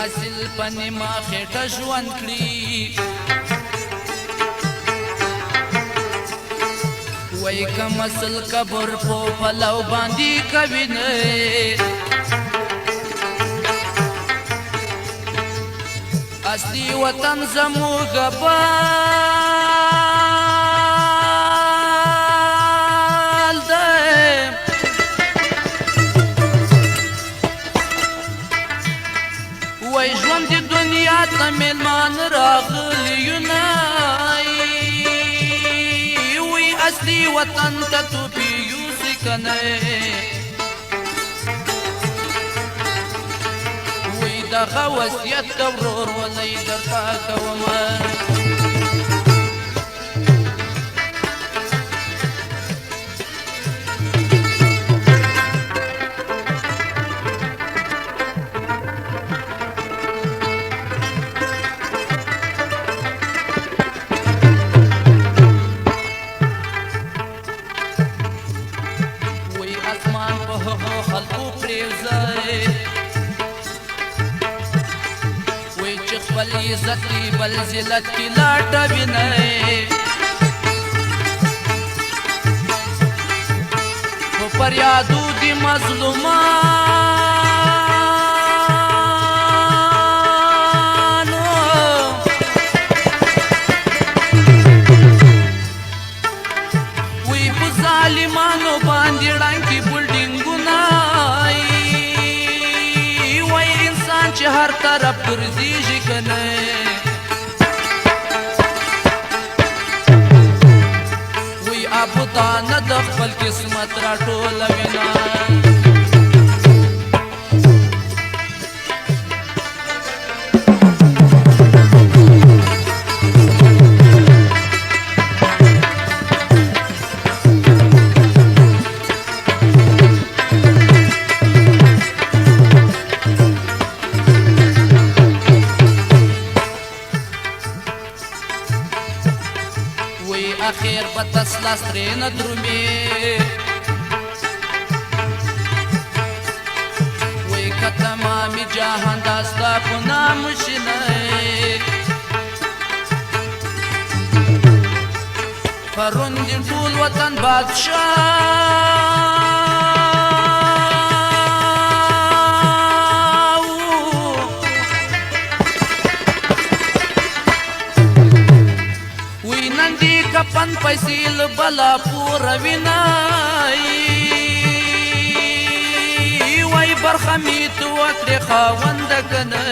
اصل پنې ما خېټه ژوند کړي وای کم اصل کبر په پلو باندې کوي نه اصلي وطن زموږ بال دی وای ژوند د دنیا ته میلمان راغلیو نه وی اصلي وطن ته توپې یوسې که نه دغه وصیت که ورور ولۍ درته کومه وی اسمان په هغو خلقو پرېوځئ خپل عزت کی بل ذلت کی لاټ بنئ په فریادو دی مظلومانو وی په ظالمانو باندې ړنګې بلډینګونه وی انسان چې هر طرف ګرځېږي که نه وی ابدانه د خپل قسمت راټولوینه اخیر به تسلا سترې نه درومې وی که تمامي جهان دا ستا په نام شینی پرون د ټول وطن بادشاه کپن پیسې له بلا پوروینه وای برخه مې تو وکړې خاونده که نه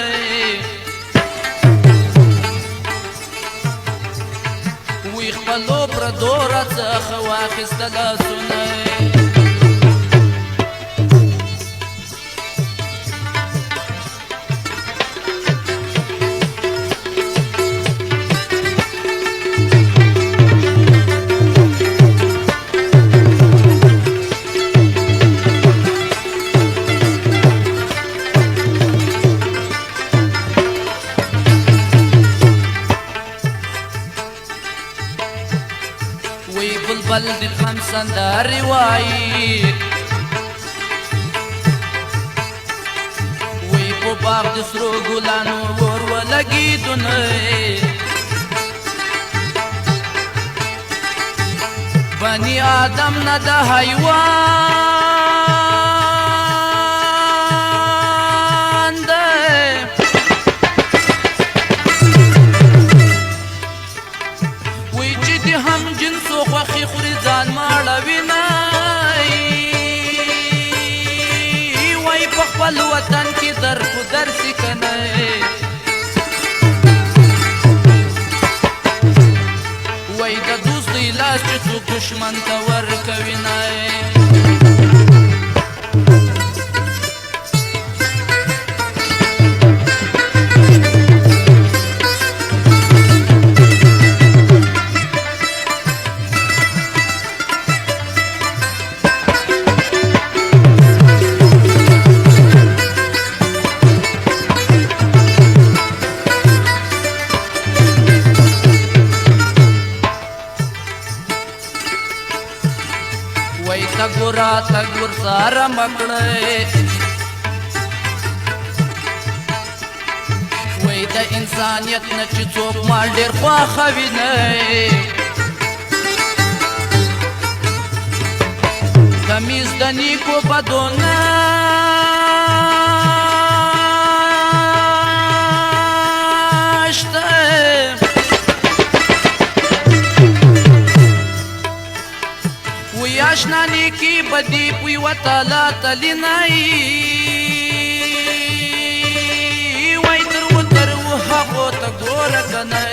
وی خپلو پردو راڅخه واخیسته لاسونه وی بلبل د غم سندرې وایي وی په باغ د سرو ګلانو ور ولګېدونه بني آدم نه د حیوان دی وی چې د هم جنسو خوښې خوري ځان ماړوینه وی په خپل وطن کې در خو درسي که نه وی د دوستۍ لاس چې څوک دښمن ته ورکوینه وای تګورا تګور سره مکړې وای د انسانیت نه چې څوک مال ډېر خواښوي نه تمیز د نیکو بدو نه شته وی اشنا نیکي بدي په یوه تاله تلي نه وای تر و هغو ته ګوره که نه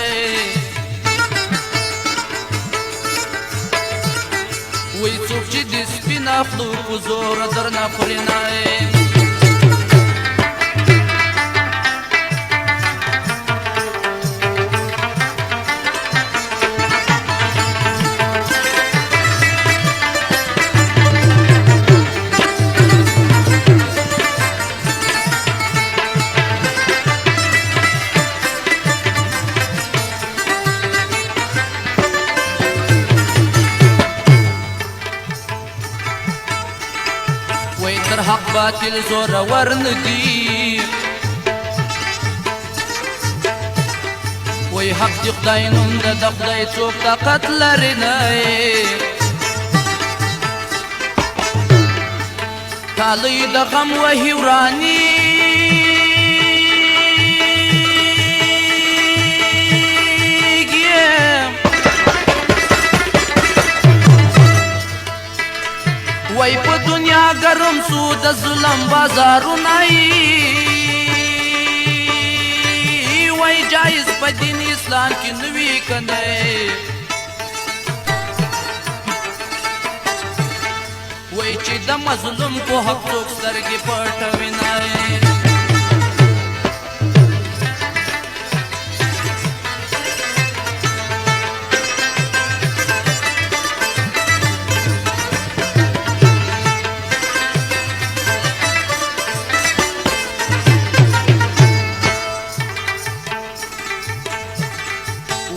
وی څوک چې د سپین اخلو په زوره درنه خوري نه تر حق باطل زورور ندي وای حق دی خدای نوم ده د خدای څوک طاقت لري نه کالی د غم وهي وراني وای په دنیا ګرم سو د ظلم بازارونه وای جایز په دین اسلام کې نوي کنه وای چې د مظلوم کو حق څوک سترګې پټوي نه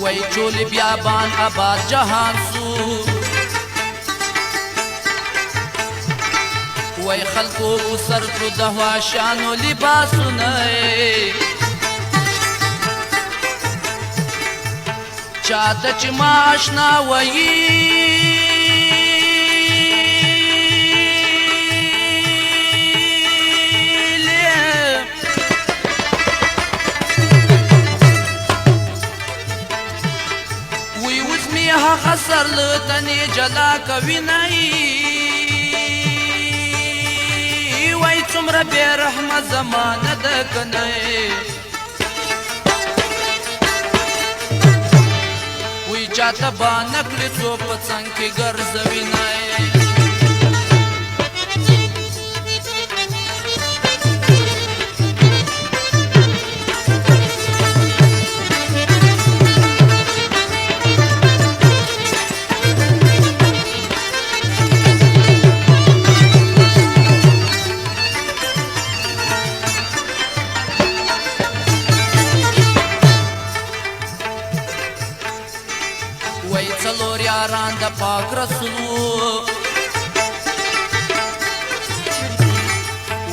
وای چول بیابان آباد جهان سو وای خلقو سر کړو د هواشانو لباسونه چاته چې ما اشنا وایي هغه سر له تنې جلا کوي نه وای څومره بې رحمه زمانه ده که نه وی چاته به نه کړي څوک په څنګ کې ګرځوي نه وای څلور یاران د پاک رسولو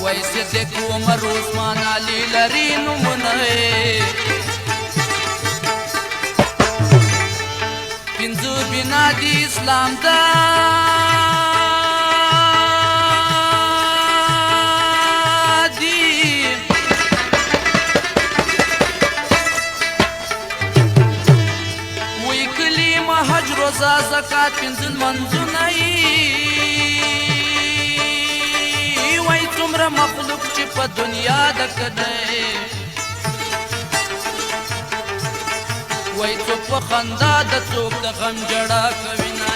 وای صدیق عمر عثمان علي لري نومونه پنځه بنا د اسلام ده حج روزه زکات پنځه لمونځونه وای څومره مخلوق چې په دنیا ده که دی وای څوک په خندا ده څوک د غم ژړا کوي نه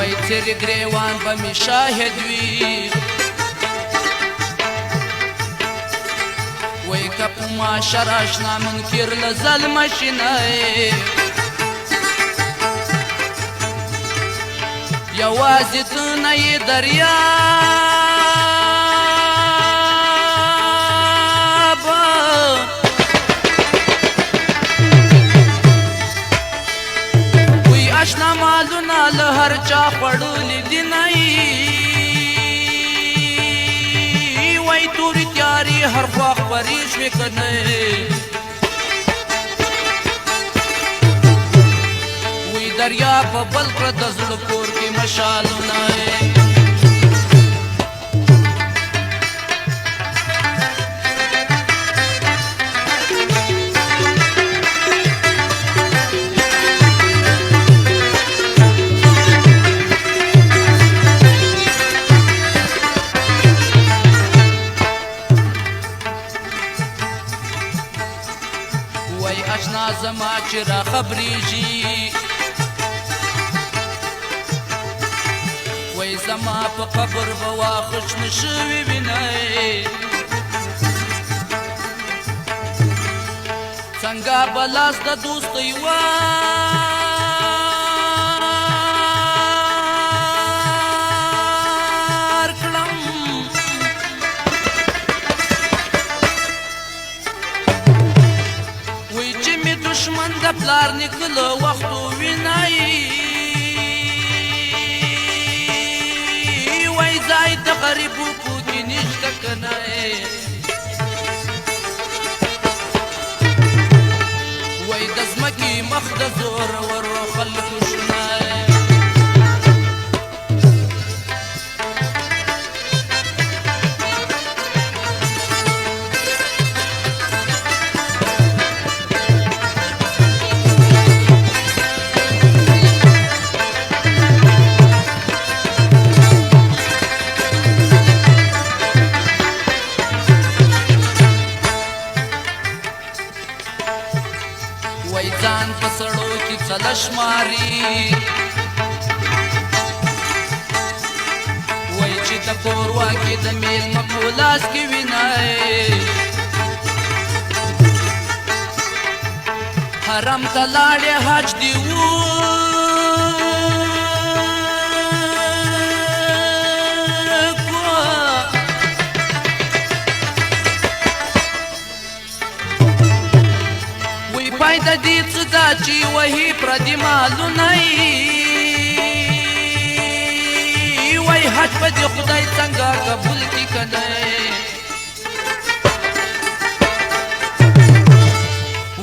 وای تیرې ګریوان به مې شاهد وي وای که په معاشر اشنا منکر له ظلمه شي نه یوازې ته نه یې دریاب وی اشنا مالونه له هر چا خوړلي دي نه وی تورې تیارې هر خوا خپرې شوې که نه دریا په بل کړه د زړه کور کې مشالونه وای اشنا زما چې را خبرېږي وای زما په قبر به واخش نه شوي وینئ څنګه به لاس د دوستۍ ورکړم وای چې مې دشمن د پلار نیکه له وختو وینئ ځای د غریبو پوکې نشته که نه وای د ځمکې مخ د زورورو خلکو شنه وای ځان په سړو کې څلش ماري وای چې د کور واکې د میلمه په لاس کې وینئ حرم ته لاړې حج دې د دې څه دا چې وهي پردي مالونه وای حج به دې خدای څنګه قبول کړي که نه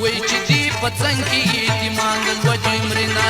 وای چې دې په څنګ کې یتیمان د لوږې مرینه